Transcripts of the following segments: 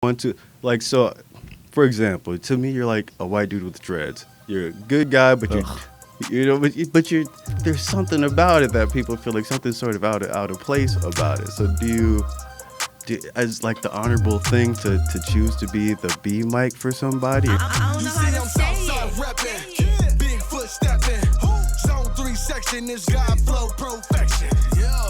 want to like so. For example, to me, you're like a white dude with dreads. You're a good guy, but you're there's something about it that people feel like something sort of out of place about it. So as like the honorable thing to choose to be the B mic for somebody? I don't know how to say it. Big foot stepping. Zone 3 section is God flow perfection.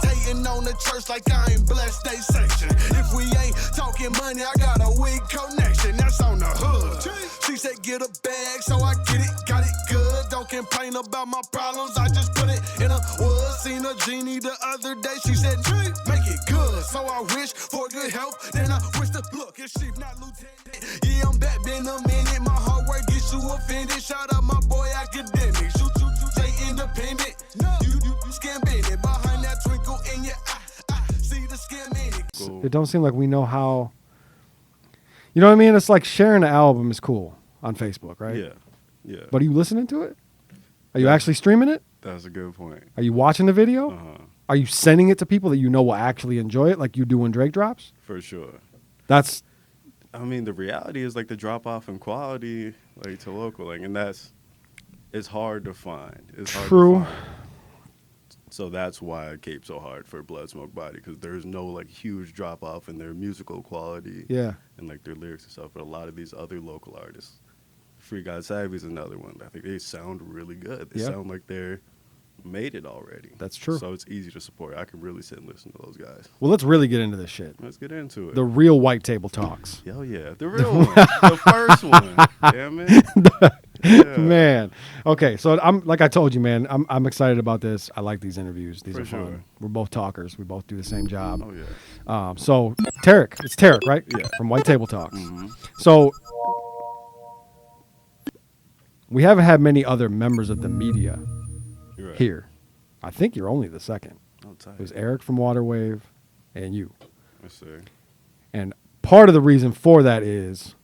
Hating on the church like I ain't blessed they section. If we ain't talking money, I got a weak connection. That's on the hood. She said get a bag, so I get it, got it good. Don't complain about my problems, I just put it in a wood. Seen a genie the other day, she said make it good. So I wish for good health, then I wish to look if she not lieutenant. Yeah, I'm back, been a minute. My hard work gets you offended. Shout out my boy academic. Shoot, stay independent. You scamming it behind that twinkle in your eye. I see the scam in it. Cool. It don't seem like we know how. You know what I mean? It's like sharing an album is cool on Facebook, right? Yeah. But are you listening to it? Are you actually streaming it? That's a good point. Are you watching the video? Uh-huh. Are you sending it to people that you know will actually enjoy it, like you do when Drake drops? For sure. That's. I mean, the reality is like the drop off in quality, like to local, like, and it's hard to find. It's hard True. to find. So that's why I cape so hard for Blood Smoke Body, because there's no like huge drop off in their musical quality, Yeah. and like their lyrics and stuff. But a lot of these other local artists, Free God Savvy is another one. I think they sound really good. They Yeah. sound like they're made it already. That's true. So it's easy to support. I can really sit and listen to those guys. Well, let's really get into this shit. Let's get into it. The real white table talks. Hell yeah, the real one, the first one. Damn it. Yeah. Man. Okay, so I'm like I told you, man, I'm excited about this. I like these interviews. These For are fun. sure. We're both talkers. We both do the same job. Oh yeah. So Tarek, it's Tarek, right? Yeah. From White Table Talks. Mhm. So we haven't had many other members of the media You're right. here. I think you're only the second. Oh, tight. It was Eric from Waterwave and you. Let's see. And part of the reason for that is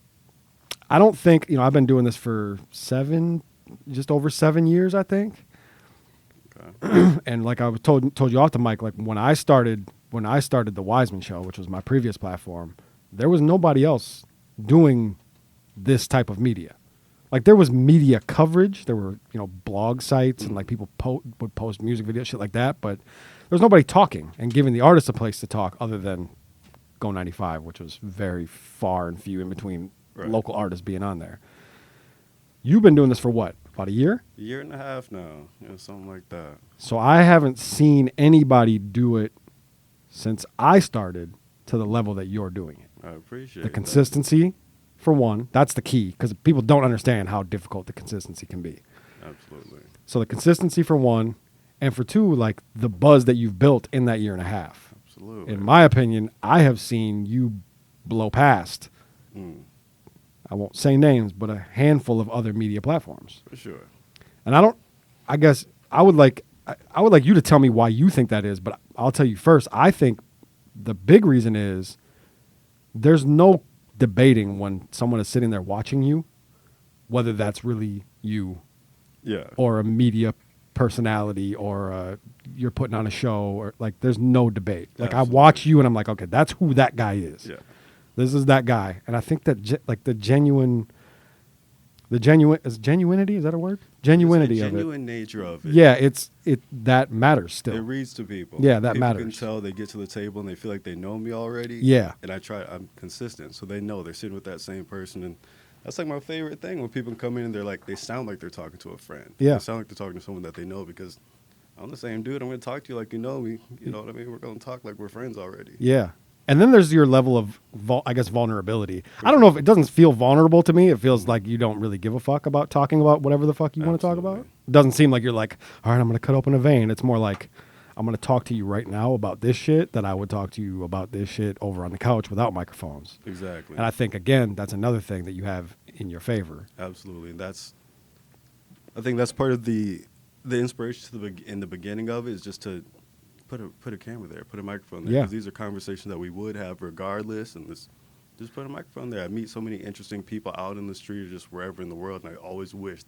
I don't think, I've been doing this for just over 7 years, I think. Okay. And like I was told you off the mic, like when I started the Wiseman Show, which was my previous platform, there was nobody else doing this type of media. Like there was media coverage, there were blog sites and like people would post music videos, shit like that, but there was nobody talking and giving the artists a place to talk other than Go 95, which was very far and few in between Right. local artists being on there. You've been doing this for what, about a year? A year and a half now, something like that. So I haven't seen anybody do it since I started to the level that you're doing it. I appreciate The that. consistency, for one, that's the key, because people don't understand how difficult the consistency can be. Absolutely. So the consistency for one, and for two, like the buzz that you've built in that year and a half. Absolutely. In my opinion, I have seen you blow past, I won't say names, but a handful of other media platforms. For sure. And I guess I would like you to tell me why you think that is, but I'll tell you first. I think the big reason is there's no debating when someone is sitting there watching you, whether that's really you Yeah. or a media personality or you're putting on a show or like there's no debate. Like Absolutely. I watch you and I'm like, okay, that's who that guy is. Yeah. This is that guy. And I think that the genuinity, is genuinity, is that a word? Genuinity It's the of it. genuine nature of it. Yeah, that matters still. It reads to people. Yeah, that people can matters. tell they get to the table and they feel like they know me already. Yeah. And I'm consistent, so they know they're sitting with that same person. And that's like my favorite thing when people come in and they sound like they're talking to a friend. Yeah. They sound like they're talking to someone that they know, because I'm the same dude. I'm going to talk to you like you know me. You know what I mean? We're going to talk like we're friends already. Yeah. And then there's your level of, vulnerability. I don't know if it doesn't feel vulnerable to me. It feels like you don't really give a fuck about talking about whatever the fuck you want to talk about. Absolutely. It doesn't seem like you're like, all right, I'm going to cut open a vein. It's more like, I'm going to talk to you right now about this shit that I would talk to you about this shit over on the couch without microphones. Exactly. And I think, again, that's another thing that you have in your favor. Absolutely. And I think that's part of the inspiration in the beginning of it, is just to put a camera there, put a microphone there. Yeah. Because these are conversations that we would have regardless, and just put a microphone there. I meet so many interesting people out in the street or just wherever in the world, and I always wish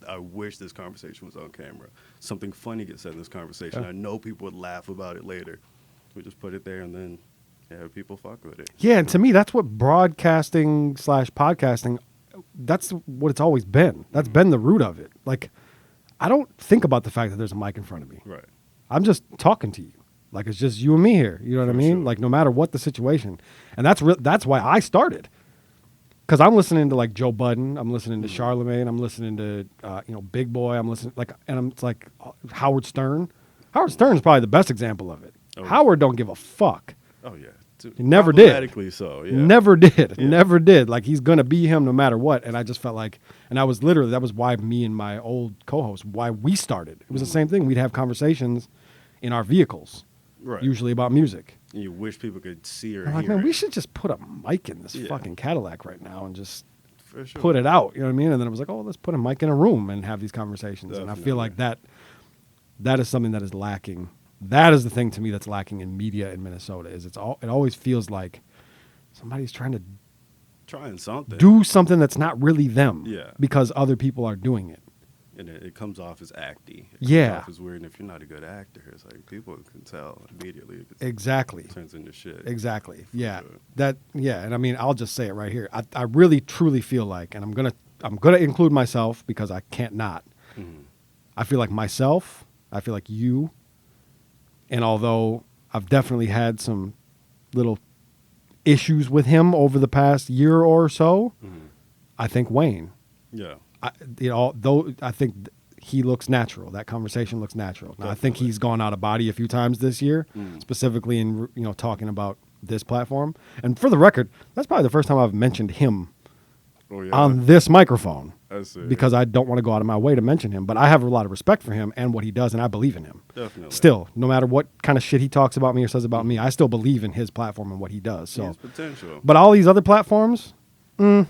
this conversation was on camera. Something funny gets said in this conversation. Yeah. I know people would laugh about it later. We just put it there, and then Yeah, people fuck with it. Yeah, and to me, that's what broadcasting / podcasting, that's what it's always been. That's been the root of it. Like, I don't think about the fact that there's a mic in front of me. Right. I'm just talking to you. Like, it's just you and me here. You know what I mean? Sure. Like, no matter what the situation. And that's why I started. Because I'm listening to, like, Joe Budden. I'm listening to Charlemagne. I'm listening to, Big Boy. I'm listening, like, and it's like Howard Stern. Howard Stern's probably the best example of it. Oh. Howard don't give a fuck. Oh, yeah. He never did. Problematically so, yeah. Never did. Yeah. Never did. Like, he's going to be him no matter what. And I just felt like, and that was why me and my old co-host, why we started. It was the same thing. We'd have conversations in our vehicles, Right. usually about music. And you wish people could see or I'm like, hear man, it. we should just put a mic in this Yeah. fucking Cadillac right now and just For sure. put it out. You know what I mean? And then it was like, oh, let's put a mic in a room and have these conversations. And I feel like that is something that is lacking. That is the thing to me that's lacking in media in Minnesota. Is it always feels like somebody's trying to Trying something. do something that's not really them. Yeah. Because other people are doing it. And it comes off as acty. It Yeah. comes off as weird. And if you're not a good actor, it's like people can tell immediately. It Exactly. turns into shit. Exactly. Yeah. sure. And I mean, I'll just say it right here. I really truly feel like, and I'm gonna include myself because I can't not. Mhm. I feel like myself, I feel like you, and although I've definitely had some little issues with him over the past year or so, Mhm. I think Wayne, Yeah. though I think he looks natural. That conversation looks natural. Now, I think Definitely. he's gone out of body a few times this year, Mm. specifically in talking about this platform. And for the record, that's probably the first time I've mentioned him Oh, yeah. on this microphone I see. because I don't want to go out of my way to mention him. But I have a lot of respect for him and what he does, and I believe in him. Definitely. Still, no matter what kind of shit he talks about me or says about me, I still believe in his platform and what he does. He So, has potential. but all these other platforms, Come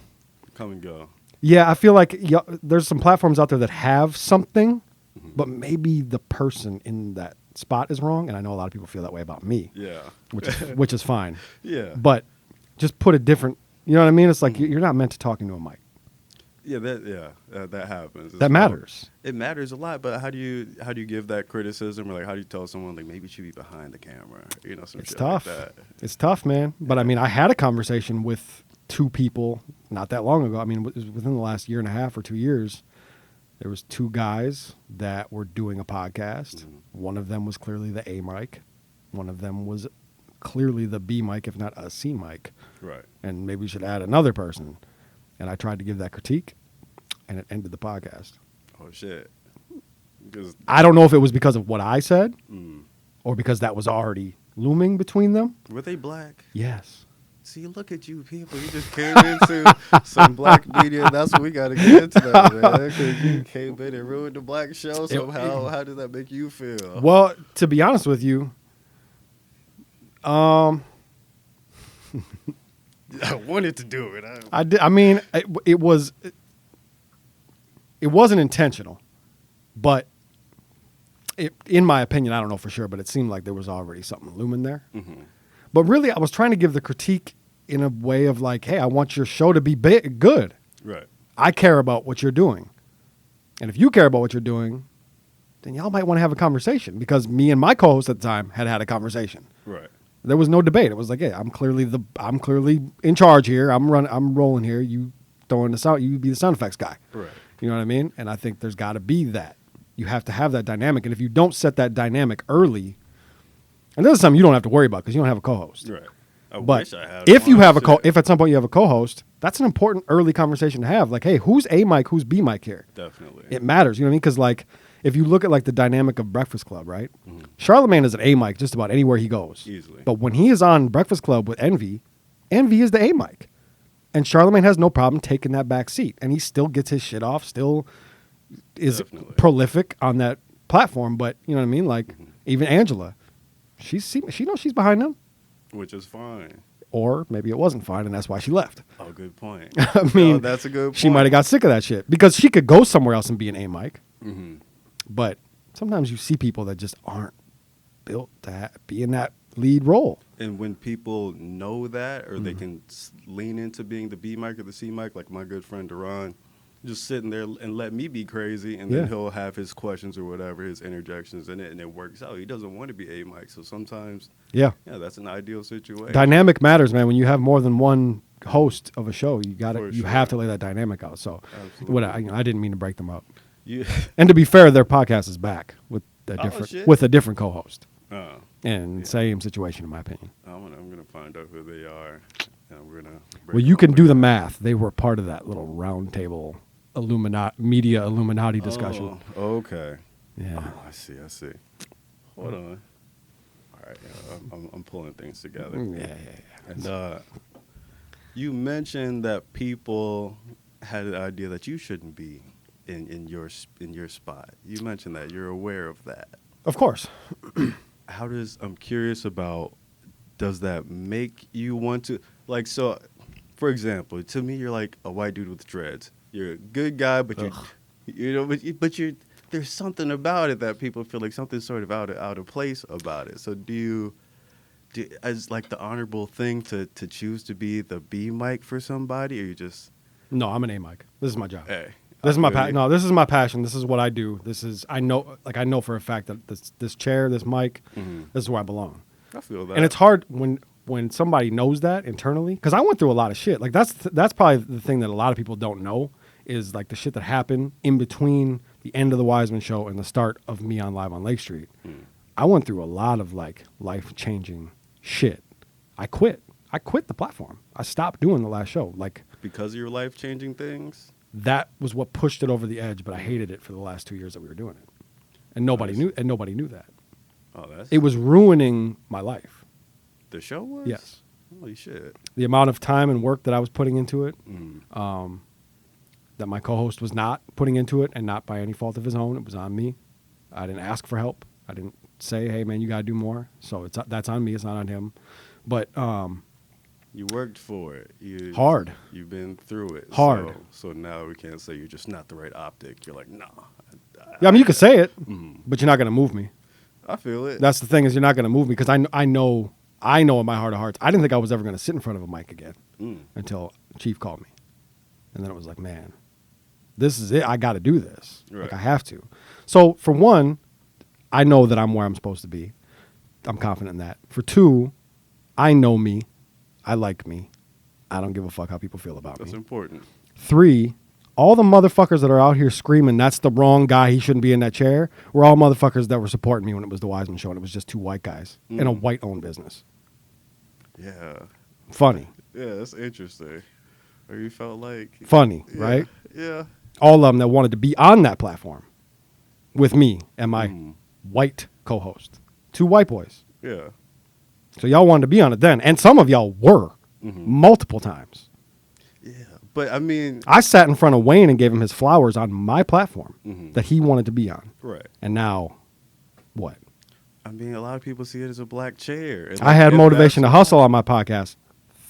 and go. yeah, I feel like there's some platforms out there that have something, but maybe the person in that spot is wrong. And I know a lot of people feel that way about me, Yeah. which is fine. Yeah. But just put a different, you know what I mean? It's like you're not meant to talk into a mic. Yeah, that happens. That matters. It matters a lot, but how do you give that criticism, or like how do you tell someone like maybe you should be behind the camera, some It's shit tough. like that. It's tough, man. But I mean, I had a conversation with two people not that long ago. I mean, it was within the last year and a half or 2 years. There was two guys that were doing a podcast. One of them was clearly the A mic. One of them was clearly the B mic, if not a C mic. Right. And maybe we should add another person. And I tried to give that critique, and it ended the podcast. Oh shit. Because I don't know if it was because of what I said mm, or because that was already looming between them. were they black? Yes. See, look at you people. You just came into some black media, and that's what we got to get into that, man. Because you came in and ruined the black show. So how did that make you feel? Well, to be honest with you, I wanted to do it. I did. I mean, it wasn't intentional, but in my opinion, I don't know for sure, but it seemed like there was already something looming there. Mhm. But really, I was trying to give the critique in a way of like, hey, I want your show to be good. Right. I care about what you're doing. And if you care about what you're doing, then y'all might want to have a conversation, because me and my co-host at the time had a conversation. Right. There was no debate. It was like, hey, I'm clearly in charge here. I'm rolling here. You throwing the sound, you be the sound effects guy. Right. You know what I mean? And I think there's got to be that. You have to have that dynamic. And if you don't set that dynamic early, and this is something you don't have to worry about because you don't have a co-host. Right. I But wish I had if you one. have a Shit. if at some point you have a co-host, that's an important early conversation to have. Like, hey, who's A mic, who's B mic here? Definitely. It matters. You know what I mean? Because like, if you look at like the dynamic of Breakfast Club, right? Mhm. Charlemagne is an A mic just about anywhere he goes. Easily. But when he is on Breakfast Club with Envy is the A mic, and Charlemagne has no problem taking that back seat, and he still gets his shit off. Still is Definitely. prolific on that platform. But you know what I mean? Like even Angela, she knows she's behind him. Which is fine. Or maybe it wasn't fine, and that's why she left. Oh, good point. I mean, No, that's a good point. she might have got sick of that shit because she could go somewhere else and be an A mic. Mm-hmm. But sometimes you see people that just aren't built to be in that lead role. And when people know that, or they Mm-hmm. can lean into being the B mic or the C mic, like my good friend Duran, just sitting there and let me be crazy, and then Yeah. he'll have his questions or whatever, his interjections in it, and it works out. He doesn't want to be a Mike, so sometimes, Yeah. yeah, that's an ideal situation. Dynamic matters, man. When you have more than one host of a show, you For you sure. have to lay that dynamic out. So, Absolutely. I didn't mean to break them up. You, And to be fair, their podcast is back with a Oh, different shit. with a different co-host. oh, And same situation, in my opinion. I'm gonna find out who they are, and we're gonna. Well, you can do the math. They were part of that little round table media Illuminati discussion. Oh, okay. Yeah. Oh, I see. Hold on. All right, I'm pulling things together. Yeah. And you mentioned that people had an idea that you shouldn't be in your spot. You mentioned that you're aware of that. Of course. I'm curious about, does that make you want to, like, so, for example, to me, you're like a white dude with dreads. You're a good guy, but there's something about it that people feel like something sort of out of place about it. So do you, as like the honorable thing to choose to be the B mic for somebody, or you just, No, I'm an A mic. This is my job. hey, This is my I feel you. No, this is my passion. This is what I do. I know for a fact that this chair, this mic, this is where I belong. I feel that. And it's hard when somebody knows that internally, because I went through a lot of shit. Like that's probably the thing that a lot of people don't know is like the shit that happened in between the end of the Wiseman show and the start of me on Live on Lake Street. I went through a lot of like life-changing shit. I quit the platform. I stopped doing the last show. Like because of your life-changing things. that was what pushed it over the edge, but I hated it for the last 2 years that we were doing it. And nobody knew that. Oh, that's It was ruining my life. the show was. Yes. Holy shit. The amount of time and work that I was putting into it, Mm. that my co-host was not putting into it, and not by any fault of his own. It was on me. I didn't ask for help. I didn't say, "Hey, man, you got to do more." So that's on me. It's not on him. But You worked for it. Hard. You've been through it. Hard. So now we can't say you're just not the right optic. You're like, nah. yeah, I mean, you could say it, but you're not going to move me. I feel it. That's the thing, is you're not going to move me, because I know in my heart of hearts, I didn't think I was ever going to sit in front of a mic again until Chief called me. And then it was like, man, this is it. I got to do this. Right. Like, I have to. So for one, I know that I'm where I'm supposed to be. I'm confident in that. For two, I know me. I like me. I don't give a fuck how people feel about That's me. important. Three, all the motherfuckers that are out here screaming that's the wrong guy, he shouldn't be in that chair, were all motherfuckers that were supporting me when it was the Wiseman show, and it was just two white guys in a white-owned business. Yeah. Funny. Yeah, that's interesting. Or you felt like. Funny, Yeah, right? Yeah. All of them that wanted to be on that platform with me and my white co-host. Two white boys. Yeah. So y'all wanted to be on it then. And some of y'all were multiple times. Yeah. But I mean. I sat in front of Wayne and gave him his flowers on my platform that he wanted to be on. Right. And now, what? I mean, a lot of people see it as a black chair. And I had if Motivation to that's- Hustle on my podcast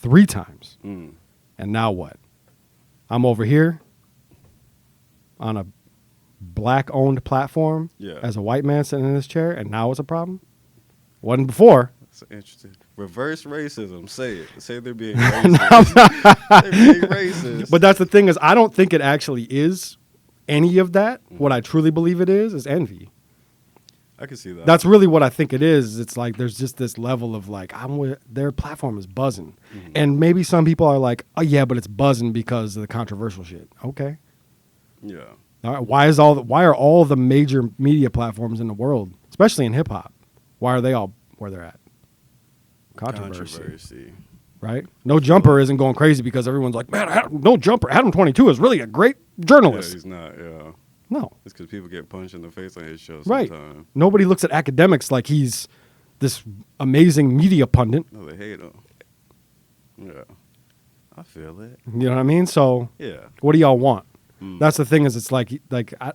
3 times. Mm. And now what? I'm over here on a black-owned platform as a white man sitting in this chair, and now it's a problem? Wasn't before. That's interesting. Reverse racism. Say it. Say they're being racist. They're being racist. But that's the thing, is I don't think it actually is any of that. What I truly believe it is envy. I can see that. That's really what I think it is. It's like there's just this level of like, their platform is buzzing. And maybe some people are like, oh yeah, but it's buzzing because of the controversial shit. Okay. Yeah. All right. Why are all the major media platforms in the world, especially in hip hop, why are they all where they're at? Controversy. Right? No Jumper isn't going crazy because everyone's like, man, No Jumper, Adam 22 is really a great Yeah, journalist. he's not. Yeah. No. It's because people get punched in the face on his show Right. sometimes. Nobody looks at academics like he's this amazing media pundit. No, they hate him. Yeah. I feel it. You know what I mean? So Yeah. what do y'all want? That's the thing, is it's like I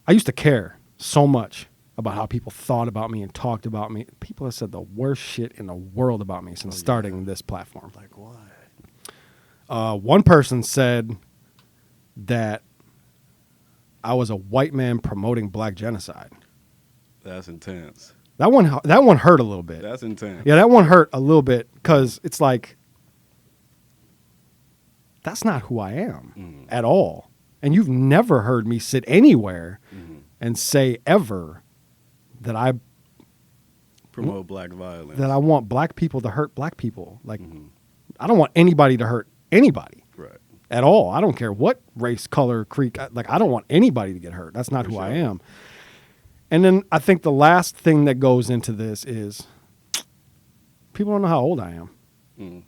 used to care so much about how people thought about me and talked about me. People have said the worst shit in the world about me since starting this platform. Like what? One person said that I was a white man promoting black genocide. That's intense. That one hurt a little bit. That's intense. Yeah, that one hurt a little bit, because it's like, That's not who I am at all. And you've never heard me sit anywhere and say ever that I promote black violence. That I want black people to hurt black people. Like, I don't want anybody to hurt anybody. Right. At all. I don't care what race, color, creed. Like, I don't want anybody to get hurt. That's not who I am. And then I think the last thing that goes into this is people don't know how old I am.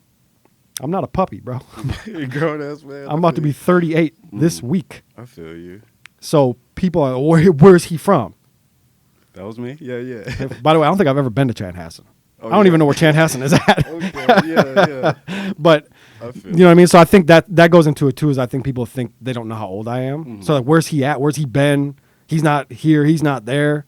I'm not a puppy, bro. You're a grown-ass man. I'm about to be 38 this week. I feel you. So people are, where's he from? That was me? Yeah. By the way, I don't think I've ever been to Chanhassen. Oh, I don't even know where Chanhassen is at. Okay, yeah. But, you know what I mean? So I think that goes into it, too, is I think people think they don't know how old I am. So, like, where's he at? Where's he been? He's not here. He's not there.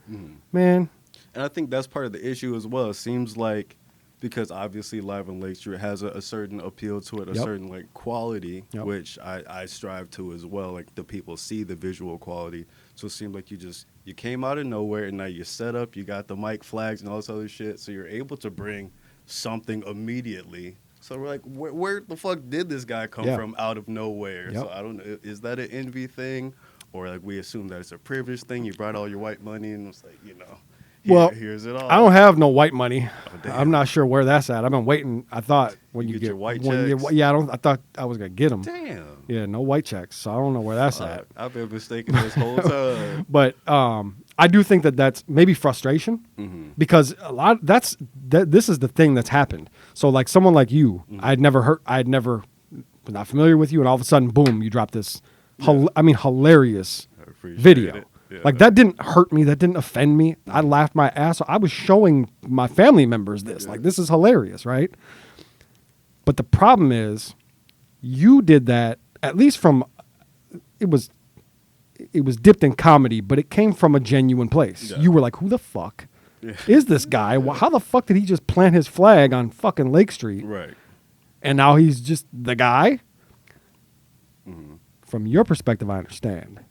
Man. And I think that's part of the issue as well. It seems like, because obviously Live on Lake Street has a certain appeal to it, a certain, like, quality, which I strive to as well. Like, the people see the visual quality. So it seemed like you came out of nowhere, and now you're set up, you got the mic flags and all this other shit, so you're able to bring something immediately. So we're like, where the fuck did this guy come from out of nowhere? So I don't know, is that an envy thing? Or like we assume that it's a privilege thing? You brought all your white money and it's like, here's it all. I don't have no white money. Oh, I'm not sure where that's at. I've been waiting. I thought when you get your white checks. checks? I thought I was going to get them. Damn. Yeah, no white checks. So I don't know where that's at. I've been mistaken this whole time. But I do think that's maybe frustration because this is the thing that's happened. So like someone like you, was not familiar with you, and all of a sudden, boom, you drop this, hilarious video. Yeah. Like that didn't hurt me, that didn't offend me. I laughed my ass off. I was showing my family members this, like this is hilarious, right? But the problem is, you did that at least from it was dipped in comedy, but it came from a genuine place. You were like, who the fuck is this guy? How the fuck did he just plant his flag on fucking Lake Street? Right. And now he's just the guy? From your perspective, I understand.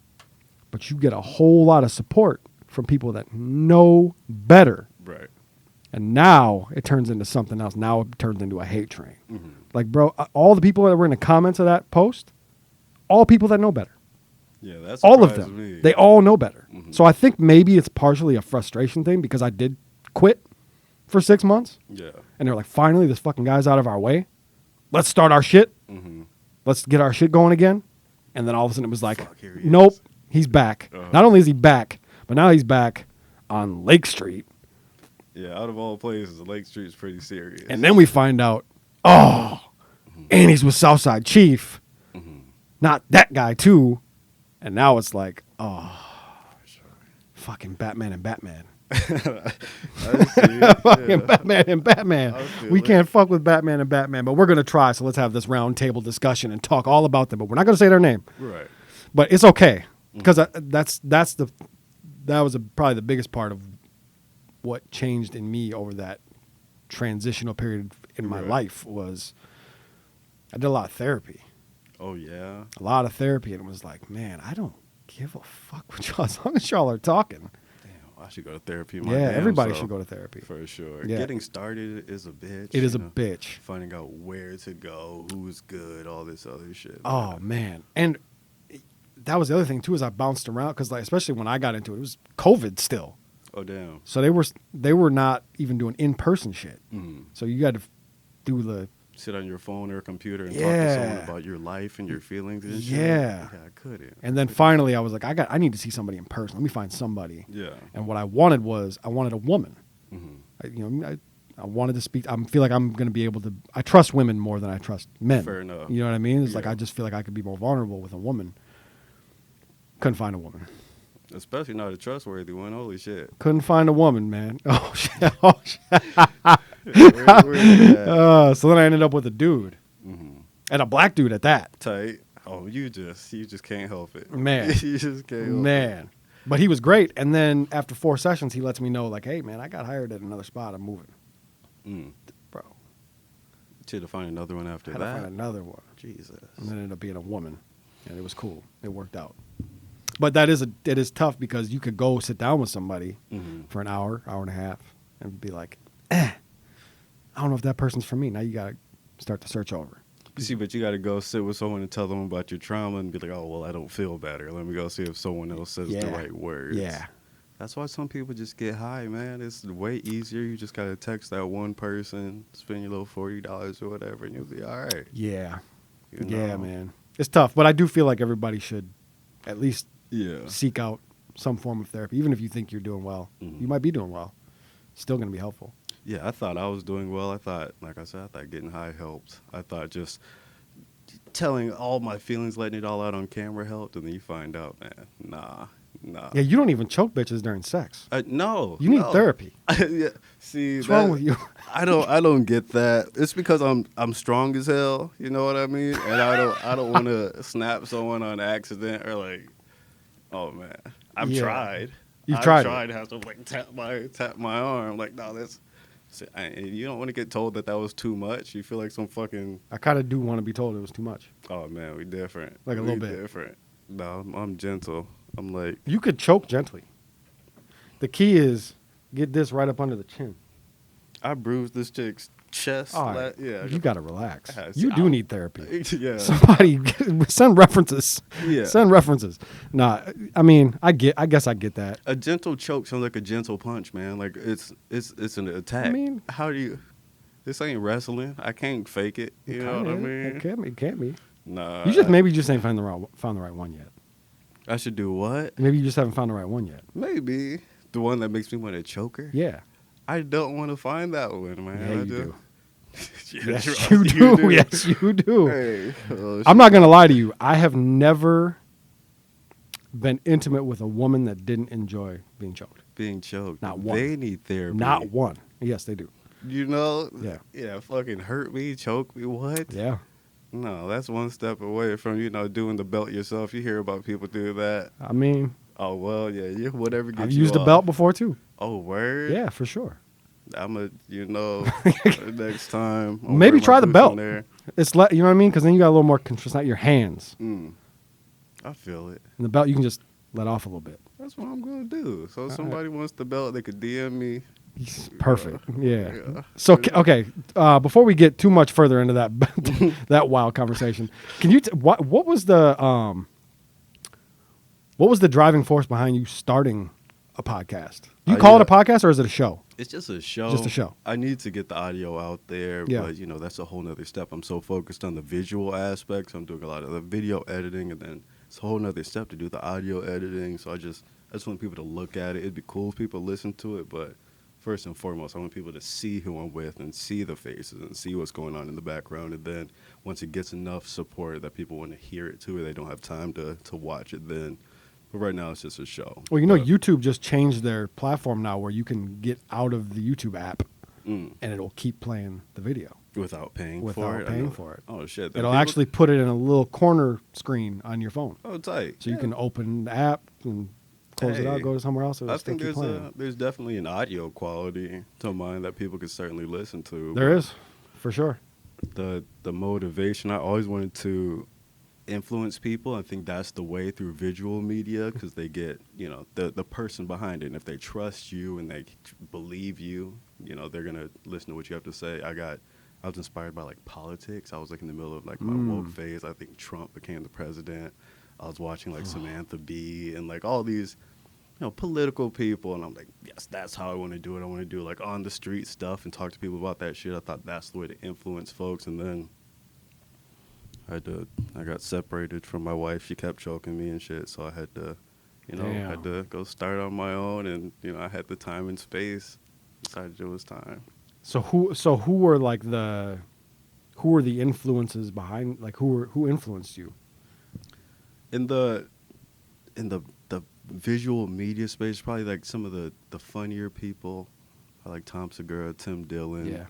But you get a whole lot of support from people that know better. Right. And now it turns into something else. Now it turns into a hate train. Like, bro, all the people that were in the comments of that post, all people that know better. Yeah, that's all of them. Me. They all know better. So I think maybe it's partially a frustration thing because I did quit for 6 months. Yeah. And they're like, finally, this fucking guy's out of our way. Let's start our shit. Let's get our shit going again. And then all of a sudden it was like, nope, he's back. Not only is he back, but now he's back on Lake Street. Yeah, out of all places, Lake Street's pretty serious. And then we find out, and he's with Southside Chief. Not that guy, too. And now it's like, fucking Batman and Batman. Fucking Batman and Batman. We can't fuck with Batman and Batman, but we're going to try. So let's have this round table discussion and talk all about them. But we're not going to say their name. Right. But it's okay. Because that was probably the biggest part of what changed in me over that transitional period in my life was I did a lot of therapy. Oh, yeah? A lot of therapy. And it was like, man, I don't give a fuck what y'all, as long as y'all are talking. Damn, I should go to therapy. Everybody should go to therapy. For sure. Yeah. Getting started is a bitch. It is a bitch. Finding out where to go, who's good, all this other shit. Oh, man. And that was the other thing, too, is I bounced around because, like, especially when I got into it, it was COVID still. Oh, damn. So they were not even doing in-person shit. So you got to do the... Sit on your phone or computer and talk to someone about your life and your feelings and shit. Yeah. I couldn't. And then finally I was like, I need to see somebody in person. Let me find somebody. Yeah. And what I wanted was, I wanted a woman. I wanted to speak. I feel like I'm going to be able to... I trust women more than I trust men. Fair enough. You know what I mean? It's like I just feel like I could be more vulnerable with a woman. Couldn't find a woman. Especially not a trustworthy one. Holy shit. Couldn't find a woman, man. Oh, shit. Oh, shit. So then I ended up with a dude. And a black dude at that. Tight. Oh, you just can't help it. Man. You just can't help it. Man. But he was great. And then after 4 sessions, he lets me know, like, hey, man, I got hired at another spot. I'm moving. Bro. Should have found another one after Had that. to find another one. Jesus. And then it ended up being a woman. And it was cool. It worked out. But it is tough because you could go sit down with somebody for an hour and a half, and be like, I don't know if that person's for me. Now you got to start the search over. See, but you got to go sit with someone and tell them about your trauma and be like, oh, well, I don't feel better. Let me go see if someone else says the right words. Yeah. That's why some people just get high, man. It's way easier. You just got to text that one person, spend your little $40 or whatever, and you'll be all right. Yeah. You Yeah, know? man. It's tough, but I do feel like everybody should at least Yeah. seek out some form of therapy. Even if you think you're doing well, you might be doing well. Still going to be helpful. Yeah, I thought I was doing well. I thought, like I said, I thought getting high helped. I thought just telling all my feelings, letting it all out on camera helped, and then you find out, man, nah. Yeah, you don't even choke bitches during sex. No. You need therapy. Yeah. See, What's wrong with you? I don't get that. It's because I'm strong as hell, you know what I mean? And I don't want to snap someone on accident or like, oh man. I've tried. You've I've tried to have to like tap my arm like, no, that's you don't want to get told that was too much. You feel like some fucking I kind of do want to be told it was too much. oh man, we different. Like a little bit. Different. No, I'm gentle. I'm like You could choke gently. The key is get this right up under the chin. I bruised this chick's chest. All right. Yeah. You got to relax. Yeah, You see, do need therapy. Yeah. Somebody send references. Yeah. Send references. Nah, I mean, I guess I get that. A gentle choke sounds like a gentle punch, man. Like it's an attack. I mean, how do you? This ain't wrestling. I can't fake it. You know what I mean? It can't be. Nah. Maybe you just ain't found the right one yet. I should do what? Maybe you just haven't found the right one yet. Maybe the one that makes me want to choke her. Yeah. I don't want to find that one, man. Yeah, you do. Yes, Yes, you do. Yes, you do. Hey, oh, I'm not gonna lie to you. I have never been intimate with a woman that didn't enjoy being choked. being choked. Not one. They need therapy. Not one. Yes, they do. You know? Yeah. Yeah, fucking hurt me, choke me, what? Yeah. No, that's one step away from, doing the belt yourself. You hear about people do that. I mean, Oh, well, yeah, whatever gets I've you used a off. belt before too. Oh, word? Yeah, for sure. I'm next time. I'll Maybe wear my try the boots belt. on there. It's you know what I mean? Because then you got a little more control. It's not your hands. I feel it. And the belt, you can just let off a little bit. That's what I'm going to do. So if somebody wants the belt, they could DM me. Perfect. Yeah. Yeah. So okay, before we get too much further into that that wild conversation, can you what was the driving force behind you starting a podcast? Do you call it a podcast or is it a show? It's just a show. Just a show. I need to get the audio out there, Yeah. but that's a whole nother step. I'm so focused on the visual aspects. I'm doing a lot of the video editing, and then it's a whole nother step to do the audio editing. So I just want people to look at it. It'd be cool if people listen to it, but first and foremost, I want people to see who I'm with and see the faces and see what's going on in the background. And then once it gets enough support that people want to hear it too, or they don't have time to watch it, then. But right now, it's just a show. Well, YouTube just changed their platform now where you can get out of the YouTube app and it'll keep playing the video. Without paying Without for it? paying for it. Oh, shit. It'll actually put it in a little corner screen on your phone. Oh, tight. So you can open the app and close it out, go to somewhere else. I think there's definitely an audio quality to mine that people could certainly listen to. There is, for sure. The motivation, I always wanted to influence people. I think that's the way through visual media because they get, the person behind it. And if they trust you and they believe you, they're going to listen to what you have to say. I was inspired by like politics. I was like in the middle of like my woke phase. I think Trump became the president. I was watching like Samantha Bee and like all these, political people. And I'm like, yes, that's how I want to do it. I want to do like on the street stuff and talk to people about that shit. I thought that's the way to influence folks. And then I got separated from my wife. She kept choking me and shit. So I had to, had to go start on my own. And, I had the time and space. Decided it was time. So who were the influences behind, like who influenced you? In the visual media space, probably like some of the funnier people. I like Tom Segura, Tim Dillon. Yeah.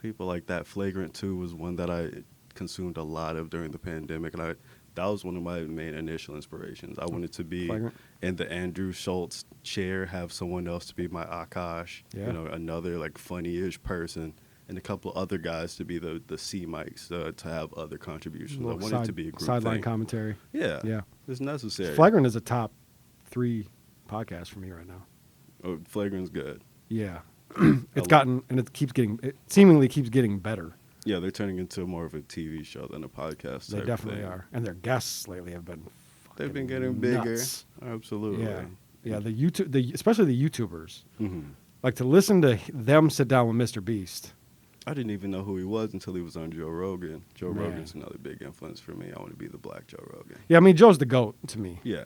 People like that. Flagrant 2 was one that I consumed a lot of during the pandemic, and that was one of my main initial inspirations. I wanted to be Flagrant. in the Andrew Schultz chair, have someone else to be my Akash, another like funny-ish person, and a couple other guys to be the C mics to have other contributions. I wanted it to be a group sideline thing. commentary. Yeah, Yeah. it's necessary. Flagrant is a top 3 podcast for me right now. Flagrant's good. Yeah. It seemingly keeps getting better. Yeah, they're turning into more of a TV show than a podcast. They type definitely thing. are, and their guests lately have been. They've been fucking getting bigger. nuts. Absolutely. Yeah, yeah. Especially the YouTubers. Hmm. Like to listen to them sit down with Mr. Beast. I didn't even know who he was until he was on Joe Rogan. Joe Man. Rogan's another big influence for me. I want to be the black Joe Rogan. Yeah, I mean Joe's the GOAT to me. Yeah.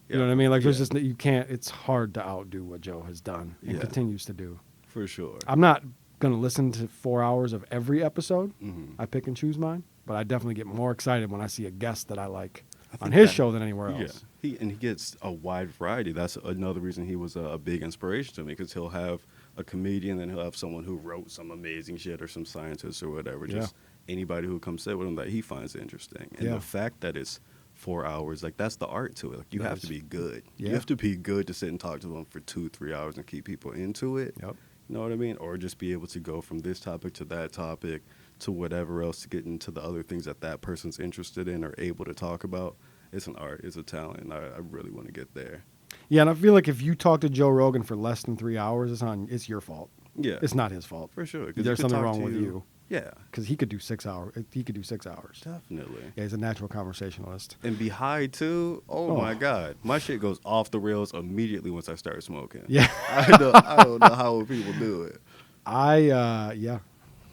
You know what I mean? Like there's Yeah, just you can't. It's hard to outdo what Joe has done and Yeah. continues to do. for sure. I'm not gonna listen to 4 hours of every episode. Mhm. I pick and choose mine, but I definitely get more excited when I see a guest that I like I on think his that- show than anywhere Yeah, else. he gets a wide variety. That's another reason he was a big inspiration to me, because he'll have a comedian, then he'll have someone who wrote some amazing shit, or some scientist or whatever. Yeah. Just anybody who comes sit with him that he finds interesting. And Yeah. the fact that it's 4 hours, like that's the art to it. Like you That have is- to be good. Yeah. You have to be good to sit and talk to them for 2-3 hours and keep people into it. Yep. You know what I mean? Or just be able to go from this topic to that topic to whatever else to get into the other things that that person's interested in or able to talk about. It's an art. It's a talent. And I really want to get there. Yeah, and I feel like if you talk to Joe Rogan for less than 3 hours, it's your fault. Yeah. It's not his fault. For sure. 'Cause he There's could something talk wrong to with you Yeah, because he could do 6 hours. He could do 6 hours. definitely. Yeah, he's a natural conversationalist. And be high too. Oh, Oh. my God. My shit goes off the rails immediately once I start smoking. Yeah, I don't know how people do it. yeah,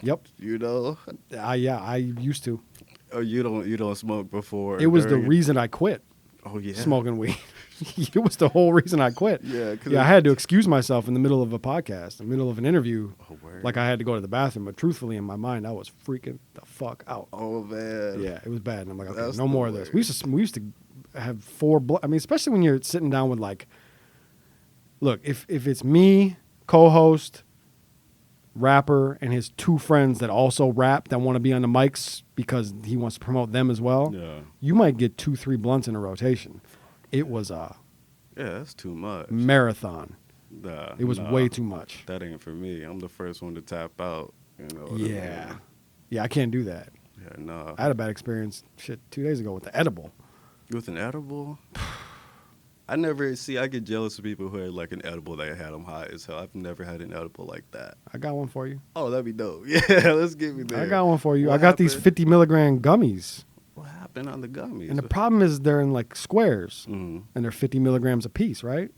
yep. You know? I used to. Oh, you don't smoke before. It was the during- reason I quit Oh yeah. smoking weed. It was the whole reason I quit. Yeah, 'cause Yeah, I it- had to excuse myself in the middle of a podcast, in the middle of an interview. Oh, word. Like I had to go to the bathroom, but truthfully, in my mind, I was freaking the fuck out. Oh man. Yeah, it was bad. And I'm like, okay, That's no the more of this. worst. We used to have 4 I mean, especially when you're sitting down with like, look, if it's me, co-host, rapper, and his 2 friends that also rap that want to be on the mics because he wants to promote them as well, Yeah. you might get 2-3 blunts in a rotation. It was a Yeah, that's too much. marathon. Nah, It was nah, way too much. That ain't for me. I'm the first one to tap out. You know. what I Yeah. mean? Yeah, I can't do that. Yeah, no. I had a bad experience 2 days ago with the edible. With an edible. I never see. I get jealous of people who had like an edible that had them high as hell. I've never had an edible like that. I got one for you. Oh, that'd be dope. Yeah, let's get me there. I got one for you. What I got these happened? 50 milligram gummies. What happened on the gummies? And the problem is they're in like squares Mhm. and they're 50 milligrams a piece, right?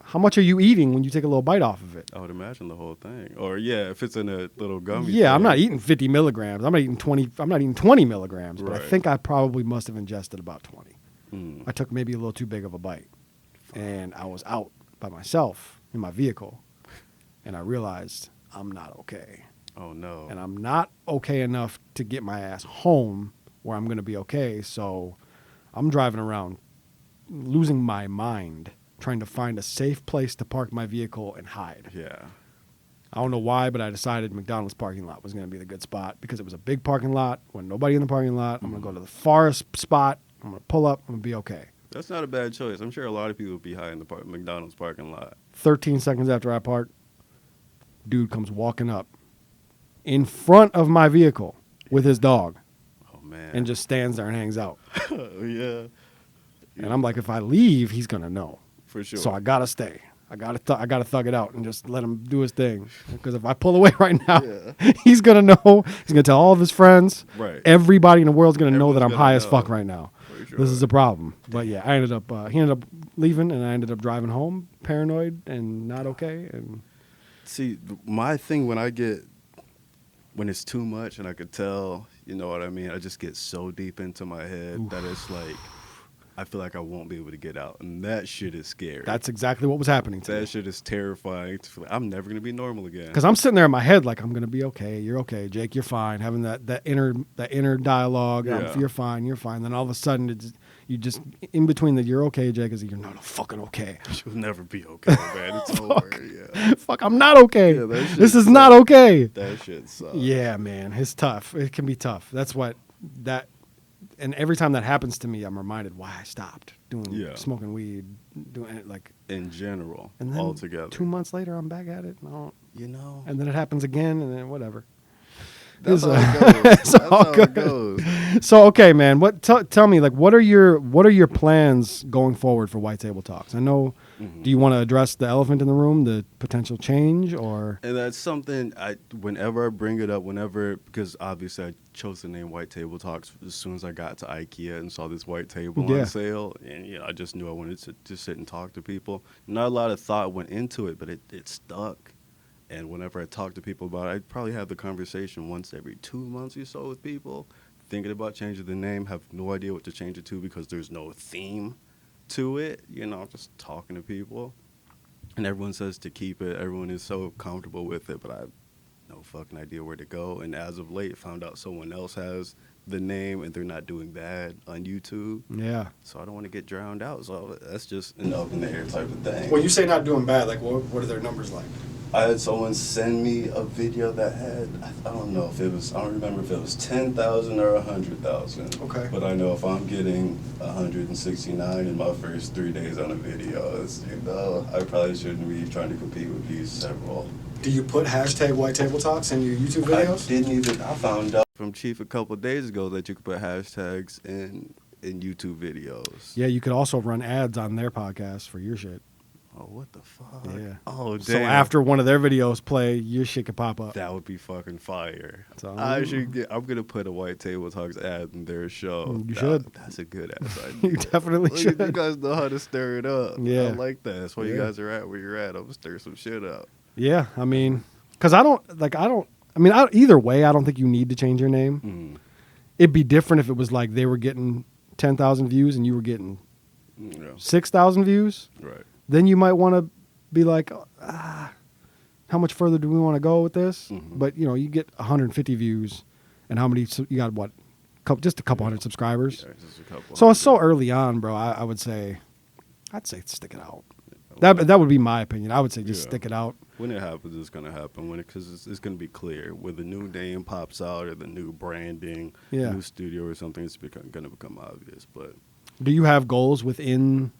How much are you eating when you take a little bite off of it? I would imagine the whole thing. Or yeah, if it's in a little gummy. Yeah, I'm thing. not eating 50 milligrams. I'm not eating 20 milligrams, but I Right. think I probably must have ingested about 20. Mm. I took maybe a little too big of a bite. And I was out by myself in my vehicle. And I realized I'm not okay. Oh no. And I'm not okay enough to get my ass home where I'm going to be okay. So I'm driving around losing my mind trying to find a safe place to park my vehicle and hide. Yeah. I don't know why, but I decided McDonald's parking lot was going to be the good spot because it was a big parking lot. When nobody in the parking lot, I'm going to go to the farthest spot. I'm going to pull up. I'm going to be okay. That's not a bad choice. I'm sure a lot of people would be high in the McDonald's parking lot. 13 seconds after I park, dude comes walking up in front of my vehicle with his dog Oh man. and just stands there and hangs out. yeah. And I'm like, if I leave, he's going to know. For sure. So I got to stay. I gotta thug it out and just let him do his thing. Because if I pull away right now, Yeah. he's gonna know. He's gonna tell all of his friends. Right. Everybody in the world's gonna know that I'm Everyone's high gonna as fuck know. right now. For sure. This is a problem. But yeah, I ended up. He ended up leaving, and I ended up driving home, paranoid and not okay. And See, my thing when it's too much and I could tell, you know what I mean? I just get so deep into my head that it's like, I feel like I won't be able to get out. And that shit is scary. that's exactly what was happening to me. That shit is terrifying. To feel like I'm never going to be normal again. Because I'm sitting there in my head like I'm gonna be okay. You're okay, Jake. You're fine. Having that inner dialogue. Yeah. You're fine. You're fine. Then all of a sudden, you just in between the you're okay, Jake, is you're not fucking okay. You'll never be okay, man. It's over. Yeah. Fuck, I'm not okay. Yeah, that shit This is sucks. not okay. That shit sucks. Yeah, man, it's tough. It can be tough. That's what that. And every time that happens to me, I'm reminded why I stopped doing smoking weed, doing it like. In general, And then altogether. 2 months later, I'm back at it. And, You know? and then it happens again, and then whatever. That's It's, how it goes. it's That's all how good. it goes. So okay, man. Tell me, like, what are your plans going forward for White Table Talks? I know. Do you want to address the elephant in the room, the potential change, or? And that's something whenever I bring it up, because obviously I chose the name White Table Talks as soon as I got to IKEA and saw this white table Yeah. on sale. And, I just knew I wanted to just sit and talk to people. Not a lot of thought went into it, but it stuck. And whenever I talk to people about it, I probably have the conversation once every 2 months or so with people, thinking about changing the name, have no idea what to change it to because there's no theme to it. I'm just talking to people. And everyone says to keep it. Everyone is so comfortable with it, but I have no fucking idea where to go. And as of late, found out someone else has the name and they're not doing bad on YouTube. Yeah. So I don't want to get drowned out. So that's just an up in the air type of thing. When you say not doing bad, like what are their numbers like? I had someone send me a video that had, I don't remember if it was 10,000 or 100,000. Okay. But I know if I'm getting 169 in my first 3 days on a video, I probably shouldn't be trying to compete with these several. Do you put hashtag White Table Talks in your YouTube videos? I found out from Chief a couple of days ago that you could put hashtags in YouTube videos. Yeah, you could also run ads on their podcast for your shit. Oh, what the fuck? Yeah. Oh, damn. So after one of their videos play, your shit could pop up. That would be fucking fire. So, I'm going to put a White Table Talks ad in their show. You should. That's a good ass idea. You definitely Look, should. You guys know how to stir it up. Yeah. I like that. That's why you Yeah. guys are at where you're at. I'm going to stir some shit up. Yeah, I mean, because either way, I don't think you need to change your name. It'd be different if it was like they were getting 10,000 views and you were getting 6,000 views. Right. Then you might want to be like, how much further do we want to go with this? But you get 150 views, and how many? You got what? Just a couple hundred subscribers. Yeah, just a couple So it's so hundred. early on, bro. I'd say stick it out. That would be my opinion. I would say just stick it out. When it happens, it's going to happen. Because it's going to be clear. When the new name pops out or the new branding, new studio or something, it's going to become obvious. But Do you have goals within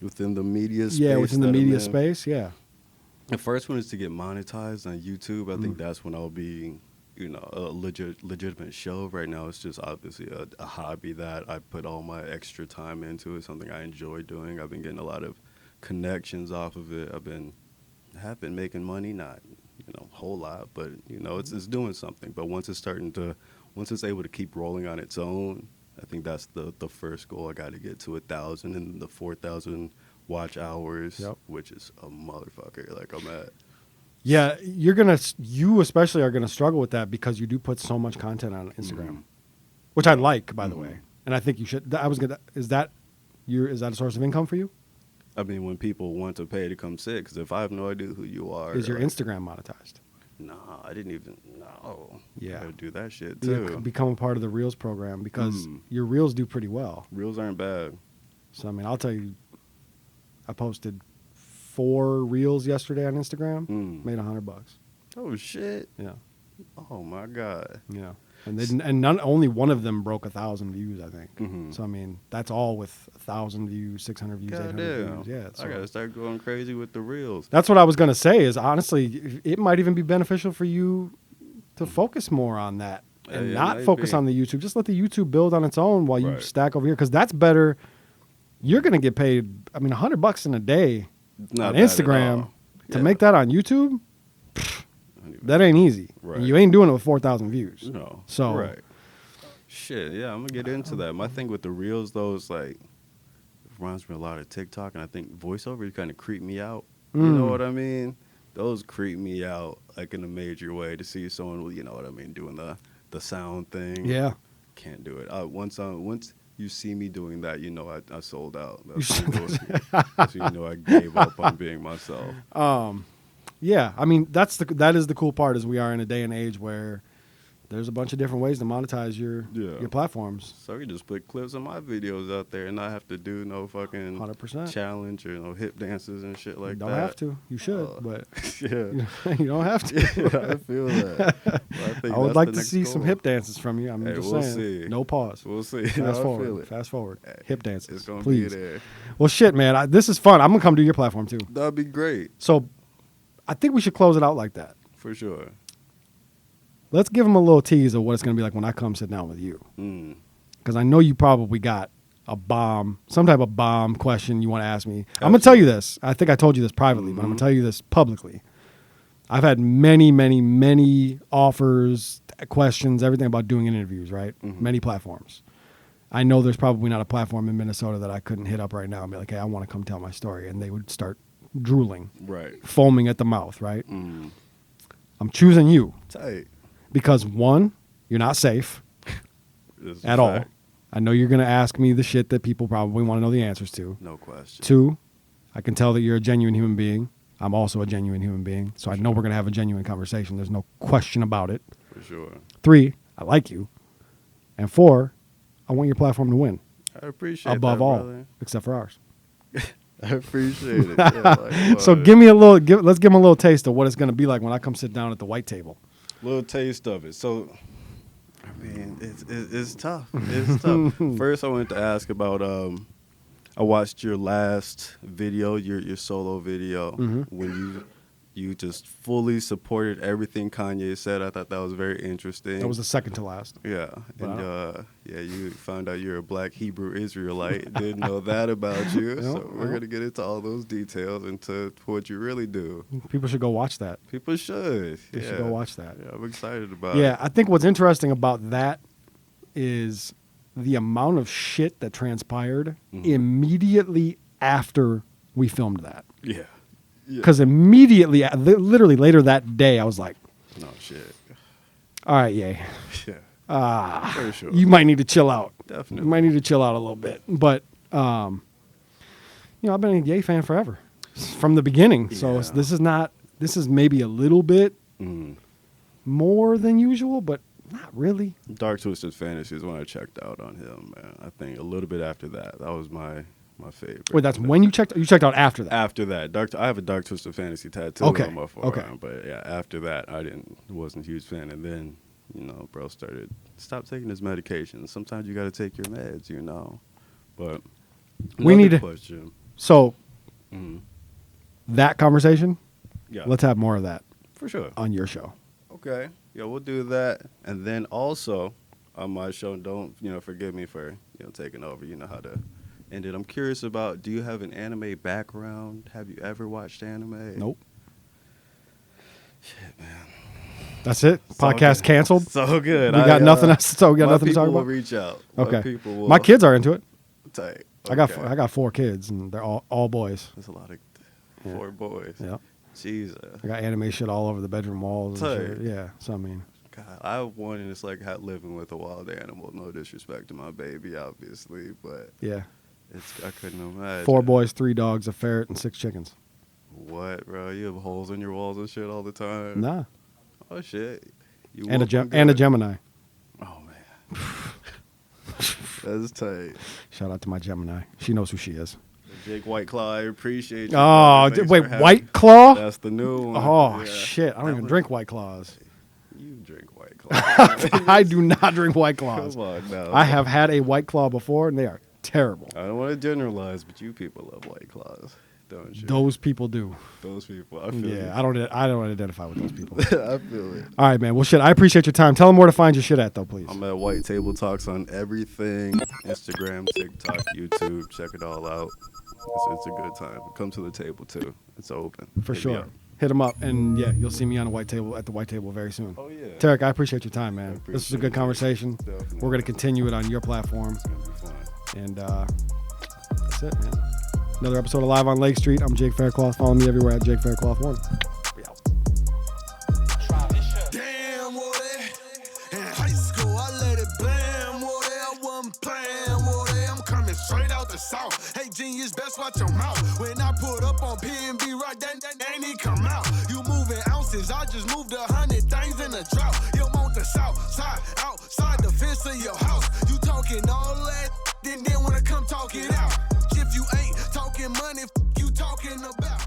the media space? Yeah, within the media in, space, yeah. The first one is to get monetized on YouTube. I think that's when I'll be, a legitimate show. Right now, it's just obviously a hobby that I put all my extra time into. It's something I enjoy doing. I've been getting a lot of connections off of it. Have been making money, not a whole lot, but it's doing something. But once it's able to keep rolling on its own, I think that's the first goal. I got to get to 1,000 and the 4,000 watch hours, which is a motherfucker. Like I'm at. Yeah, you especially are gonna struggle with that because you do put so much content on Instagram, which I like, by the way, and I think you should. Is that a source of income for you? I mean, when people want to pay to come sit, because if I have no idea who you are, Is your Instagram monetized? No, I didn't even know. Yeah. I gotta do that shit too. Become a part of the Reels program because your Reels do pretty well. Reels aren't bad. So I mean, I'll tell you, I posted 4 Reels yesterday on Instagram. Made $100. Oh shit. Yeah. Oh my god. Yeah. And only one of them broke 1,000 views, I think. So I mean, that's all with 1,000 views, 600 views, 800 views. Yeah. So I gotta start going crazy with the Reels. that's what I was gonna say. Is honestly, it might even be beneficial for you to focus more on that and not focus on the YouTube. Just let the YouTube build on its own while you stack over here, because that's better. You're gonna get paid. I mean, $100 in a day Not on bad at Instagram all. to make that on YouTube. That ain't easy. Right. And you ain't doing it with 4,000 views. No. So right. Shit, yeah, I'm gonna get into that. My thing with the Reels though is like, it reminds me a lot of TikTok, and I think voiceover kind of creep me out. You know what I mean? Those creep me out like in a major way to see someone, you know what I mean, doing the sound thing. yeah. Can't do it. Once you see me doing that, I sold out. You That's when I gave up on being myself. Yeah, I mean that is the cool part, is we are in a day and age where there's a bunch of different ways to monetize your platforms. So I can just put clips of my videos out there and not have to do no fucking 100%. challenge or no hip dances and shit like You that. don't have to. You should, but Yeah. you don't have to. I feel that. I would like to see some hip dances from you. I'm Hey, just we'll saying. see. No pause. We'll see. Fast I feel forward. it. Fast forward. Hip dances. It's gonna please. be there. Well, shit, man. This is fun. I'm gonna come to your platform too. That'd be great So, I think we should close it out like that. for sure. let's give them a little tease of what it's going to be like when I come sit down with you. Mm. Because I know you probably got some type of bomb question you want to ask me. I'm going to tell you this. I think I told you this privately, but I'm going to tell you this publicly. I've had many, many, many offers, questions, everything about doing interviews, right? Many platforms. I know there's probably not a platform in Minnesota that I couldn't hit up right now and be like, hey, I want to come tell my story. And they would start drooling, Right. foaming at the mouth, right? I'm choosing you. Tight. Because one, you're not safe This is a at all. fact. I know you're going to ask me the shit that people probably want to know the answers to. No question. Two, I can tell that you're a genuine human being. I'm also a genuine human being. So I know we're going to have a genuine conversation. There's no question about it. For sure. Three, I like you. And four, I want your platform to win. I appreciate Above that, all, brother. except for ours. I appreciate it. Yeah, like, So give me let's give them a little taste of what it's going to be like when I come sit down at the white table. little taste of it. So, I mean, it's tough. It's tough. First, I wanted to ask about. I watched your last video, your solo video, when you just fully supported everything Kanye said. I thought that was very interesting. That was the second to last. Yeah, Wow. and you found out you're a black Hebrew Israelite. Didn't know that about you. Yeah, So we're yeah. gonna get into all those details into what you really do. People should go watch that. People should. They should go watch that. Yeah, I'm excited about Yeah, it. I think what's interesting about that is the amount of shit that transpired immediately after we filmed that. Yeah. Because immediately, literally later that day, I was like, No shit. all right, yay. Yeah. For sure. You might need to chill out. Definitely. You might need to chill out a little bit. But, I've been a Ye fan forever from the beginning. So Yeah. this is maybe a little bit Mm. more than usual, but not really. Dark Twisted Fantasy is when I checked out on him, man. I think a little bit after that. That was my favorite. Wait, that's when you checked out after that. After that, I have a Dark Twisted Fantasy tattoo Okay, on my forearm. okay. But yeah, after that, wasn't a huge fan. And then, bro started stop taking his medication. Sometimes you got to take your meds, But We need another to- question. So Mhm. that conversation, Yeah, let's have more of that for sure. on your show. Okay, yeah, we'll do that. And then also on my show, don't forgive me for taking over. You know how to end it. I'm curious about. Do you have an anime background? Have you ever watched anime? Nope. Shit, man. That's it. So Podcast good. canceled. So good. We got nothing else. So we got my nothing to talk people will about. reach out. Okay. People will. My kids are into it. Tight. I got Okay. I got 4 kids and they're all boys. That's a lot of 4 boys. Yeah. Jesus. I got anime shit all over the bedroom walls. And Tight. shit. Yeah. So I mean, God, I have one, and it's like living with a wild animal. No disrespect to my baby, obviously, but yeah. I couldn't imagine. 4 boys, 3 dogs, a ferret, and 6 chickens. What, bro? You have holes in your walls and shit all the time. Nah. Oh shit. You And woke a good. Gemini. Oh man. That's tight. Shout out to my Gemini. She knows who she is. Jake White Claw, I appreciate you. Oh, brother. Thanks wait, for having- White Claw? That's the new one. Oh Yeah. shit! I don't That even was- drink White Claws. You drink White Claw. I do not drink White Claws. Come on now. I have had a White Claw before, and they are terrible. I don't want to generalize, but you people love White Claws, don't you? Those people do. Those people. I feel Yeah, I don't identify with those people. you. I feel it. All right, man. Well, shit. I appreciate your time. Tell them where to find your shit at, though, please. I'm at White Table Talks on everything. Instagram, TikTok, YouTube. Check it all out. It's a good time. Come to the table too. It's open. For Hit me sure. up. Hit them up, and yeah, you'll see me on the white table very soon. Oh yeah. Tarek, I appreciate your time, man. I This was a appreciate good it. conversation. Definitely. We're gonna continue it on your platform, It's gonna be fun. and that's it, man. Another episode of Live on Lake Street. I'm Jake Faircloth. Follow me everywhere at Jake Faircloth1. We out. Damn, Woody. In high school, I let it blam, Woody. I wasn't playing, Woody. I'm coming straight out the south. Hey, genius, best watch your mouth. When I put up on P&B, right, that ain't he come out. You moving ounces, I just moved 100 things in a drought. You want the south side, outside the fence of your house. You talking all that, then wanna come talk it out. If you ain't talking money, you talking about.